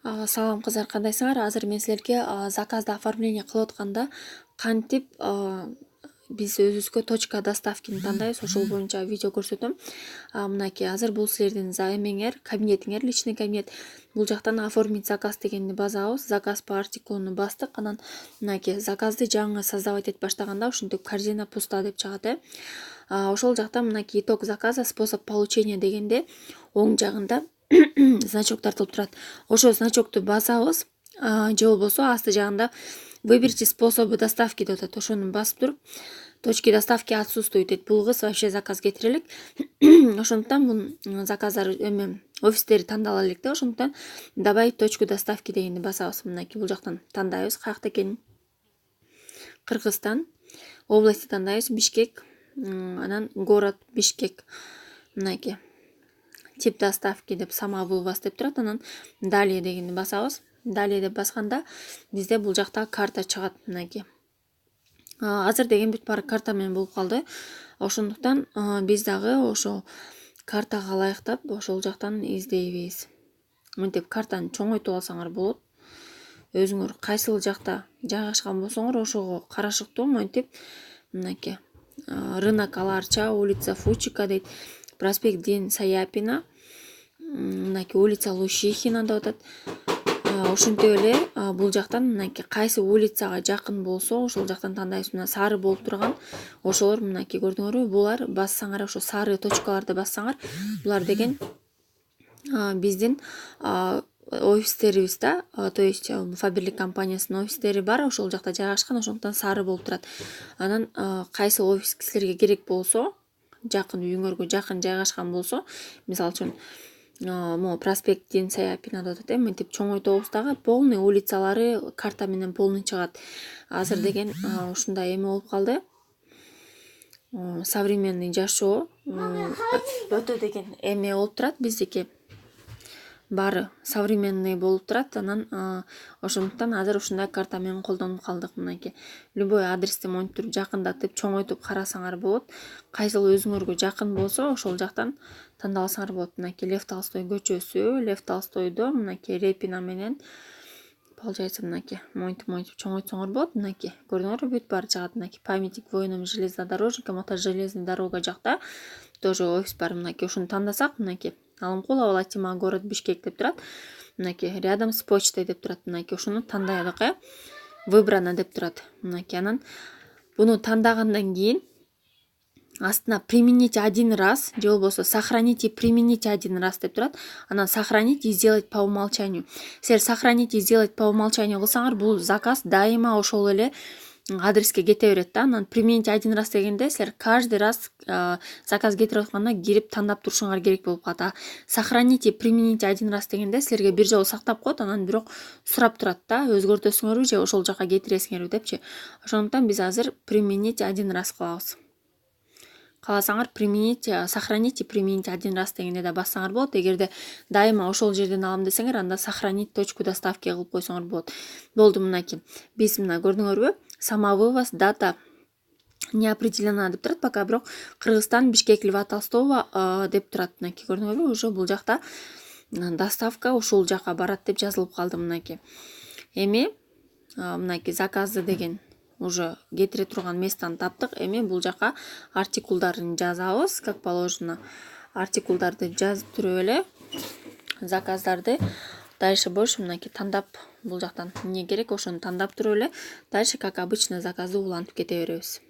Салам кыздар, кандайсыңар? Азыр мен силерге заказды оформление кылып атканда кантип биз өзүбүзгө точка доставканы тандайбыз, ошол боюнча видео көрсөтөм. Мынакей азыр бул силердин эмеңер, кабинетиңер, личный кабинет. Бул жактан оформить заказ дегенди басабыз. Заказ по артикулуну бастык. Анан мынакей заказды жаңы создавать этип баштаганда ушинтип корзина пуста деп чыгат. Ошол жакта мынакей итог заказа, способ получения дегенде оң жагында значок тартылып турат. Ошол значокту басабыз, же болбосо асты жагында выберите способы доставки деп атат. Ошону басып туруп, точки доставки отсутствует дейт. Бул кыз вообще заказ кетире элек. Ошондуктан бул заказдар офистери тандала элек да. Ошондуктан добавить точку доставки дегенди басабыз. Мынакей бул жактан тандайбыз. Каякта экенин. Кыргызстан, области тандайбыз, Бишкек, анан город Бишкек. Мынакей тип доставки деп самовывоз деп турат. Анан далее дегенди басабыз. Далее деп басканда бизде бул жакта карта чыгат. Мынакей азыр деген бүт баары карта менен болуп калды. Ошондуктан биз дагы ошол картага ылайыктап ошол жактан издейбиз. Мынтип картаны чоңойтуп алсаңар болот. Өзүңөр кайсыл жакта жайгашкан болсоңор ошого карашыктуу мынтип мынакей рынок Аларча, улица Фучика дейт, проспект Ден Саяпина, мынакей улица Лущихина деп атат. Ошентип эле бул жактан мынакей кайсы улицага жакын болсо ошол жактан тандайбыз. Мына сары болуп турган ошолор мынакей көрдүңөрбү? Булар бассаңар, ошо сары точкаларды бассаңар, булар деген биздин офистерибиз да, то есть Фаберлик компаниясынын офистери бар, ошол жакта жайгашкан, ошондуктан сары болуп турат. Анан кайсы офис силерге керек болсо, жакын үйүңөргө жакын жайгашкан болсо, мисалы үчүн могу проспект Ден Саяпина деп атат. Мынтип чоңойтобуз дагы, полный улицалары карта менен полный чыгат. Азыр деген ушундай эме болуп калды. Современный жашоо өтө деген эме болуп турат, биздики баары современный болуп турат. Анан ошондуктан азыр ушундай карта менен колдонуп калдык. Мынакей любой адрести монтип жакындатып, чоңойтуп карасаңар болот. Кайсыл өзүңөргө жакын болсо ошол жактан тандалсаңар болот. Мынакей Лев Толстой көчөсү, Лев Толстойдо мынакей Репина менен получается мынакей монтип чоңойтсоңор болот. Мынакей көрдүңөрбү? Бүт баары чыгат. Мынакей памятник воинам железнодорожникам, ата железный дорога жакта тоже офис бар. Мынакей ушуну тандасак, мынакей Алымкулова Латима, город Бишкек деп турат. Мынакей рядом с почтой деп турат. Мынакей ушуну тандайдык. Выбрано деп турат. Мынакей анан буну тандагандан кийин астына применить один раз, же болбосо сохранить и применить один раз деп турат. Анан сохранить и сделать по умолчанию. Силер сохранить и сделать по умолчанию кылсаңар, бул заказ дайыма ошол эле адреске кете берет да. Анан применить один раз дегенде силер каждый раз заказ кетирип атканда кирип тандап турушуңар керек болуп калат. Сохранить и применить один раз дегенде силерге бир жолу сактап коет, анан бирок сурап турат да, өзгөртөсүңөрбү же ошол жака кетиресиңерби депчи. Ошондуктан биз азыр применить один раз кылабыз. Кааласаңар применить, сохранить и применить один раз дегенде да бассаңар болот. Эгерде дайыма ошол жерден алам десеңер, анда сохранить точку доставки кылып койсоңор болот. Болду. Мынакей биз мына көрдүңөрбү? Самовывоз дата не определена деп турат, пока бирок Кыргызстан, Бишкек, Льва Толстого деп турат. Мынакей көрдүңөрбү? Уже бул жакта доставка ушул жака барат деп жазылып калды. Мынакей эми мынакей заказды деген уже кетире турган местаны таптык. Эми бул жака артикулдарын жазабыз, как положено. Артикулдарды жазып туруп эле заказдарды дальше больше мынакей тандап, бул жактан эмне керек ошону тандап туруп эле дальше как обычно заказды улантып кете беребиз.